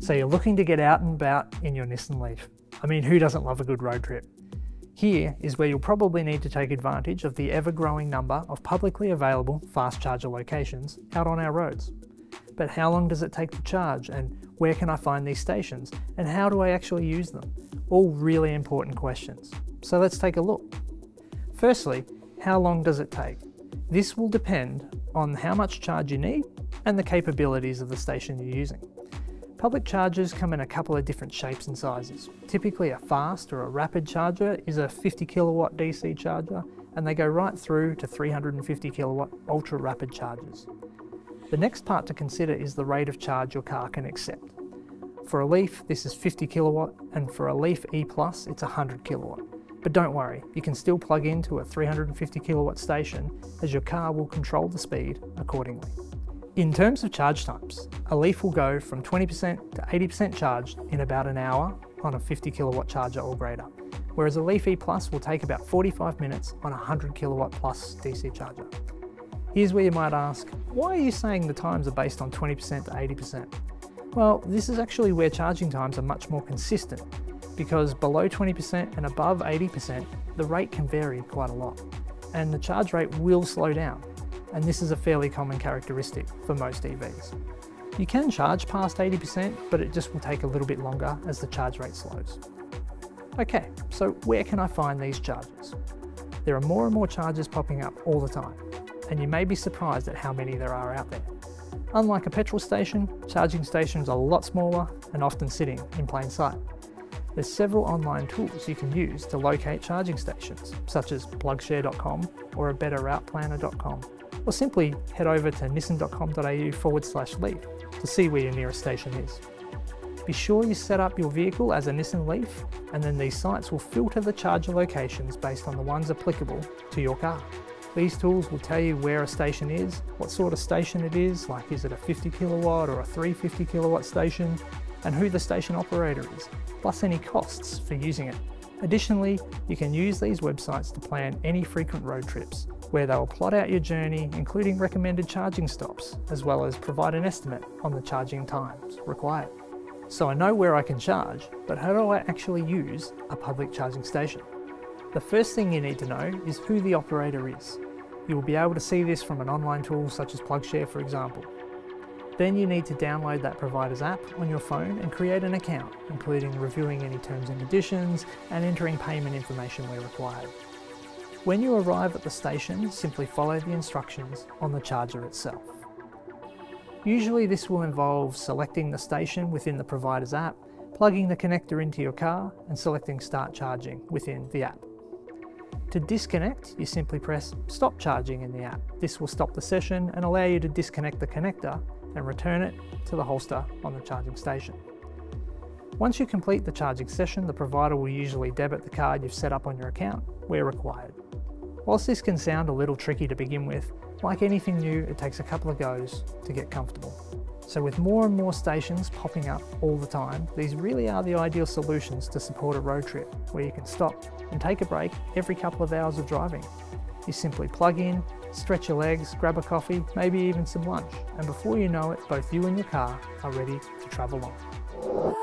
So you're looking to get out and about in your Nissan Leaf. I mean, who doesn't love a good road trip? Here is where you'll probably need to take advantage of the ever-growing number of publicly available fast charger locations out on our roads. But how long does it take to charge, and where can I find these stations, and how do I actually use them? All really important questions. So let's take a look. Firstly, how long does it take? This will depend on how much charge you need and the capabilities of the station you're using. Public chargers come in a couple of different shapes and sizes. Typically a fast or a rapid charger is a 50 kilowatt DC charger, and they go right through to 350 kilowatt ultra rapid chargers. The next part to consider is the rate of charge your car can accept. For a Leaf, this is 50 kilowatt, and for a Leaf E+, it's 100 kilowatt. But don't worry, you can still plug into a 350 kilowatt station, as your car will control the speed accordingly. In terms of charge times, a Leaf will go from 20% to 80% charged in about an hour on a 50 kilowatt charger or greater, whereas a Leaf E+ will take about 45 minutes on a 100 kilowatt plus DC charger. Here's where you might ask, why are you saying the times are based on 20% to 80%? Well, this is actually where charging times are much more consistent, because below 20% and above 80%, the rate can vary quite a lot, and the charge rate will slow down. And this is a fairly common characteristic for most EVs. You can charge past 80%, but it just will take a little bit longer as the charge rate slows. Okay, so where can I find these chargers? There are more and more chargers popping up all the time, and you may be surprised at how many there are out there. Unlike a petrol station, charging stations are a lot smaller and often sitting in plain sight. There's several online tools you can use to locate charging stations, such as plugshare.com or a betterrouteplanner.com. Or simply head over to nissan.com.au/Leaf to see where your nearest station is. Be sure you set up your vehicle as a Nissan Leaf, and then these sites will filter the charger locations based on the ones applicable to your car. These tools will tell you where a station is, what sort of station it is, like is it a 50 kilowatt or a 350 kilowatt station, and who the station operator is, plus any costs for using it. Additionally, you can use these websites to plan any frequent road trips, where they will plot out your journey, including recommended charging stops, as well as provide an estimate on the charging times required. So I know where I can charge, but how do I actually use a public charging station? The first thing you need to know is who the operator is. You will be able to see this from an online tool such as PlugShare, for example. Then you need to download that provider's app on your phone and create an account, including reviewing any terms and conditions and entering payment information where required. When you arrive at the station, simply follow the instructions on the charger itself. Usually this will involve selecting the station within the provider's app, plugging the connector into your car, and selecting Start Charging within the app. To disconnect, you simply press Stop Charging in the app. This will stop the session and allow you to disconnect the connector and return it to the holster on the charging station. Once you complete the charging session, the provider will usually debit the card you've set up on your account where required. Whilst this can sound a little tricky to begin with, like anything new, it takes a couple of goes to get comfortable. So with more and more stations popping up all the time, these really are the ideal solutions to support a road trip where you can stop and take a break every couple of hours of driving. You simply plug in, stretch your legs, grab a coffee, maybe even some lunch, and before you know it, both you and your car are ready to travel on.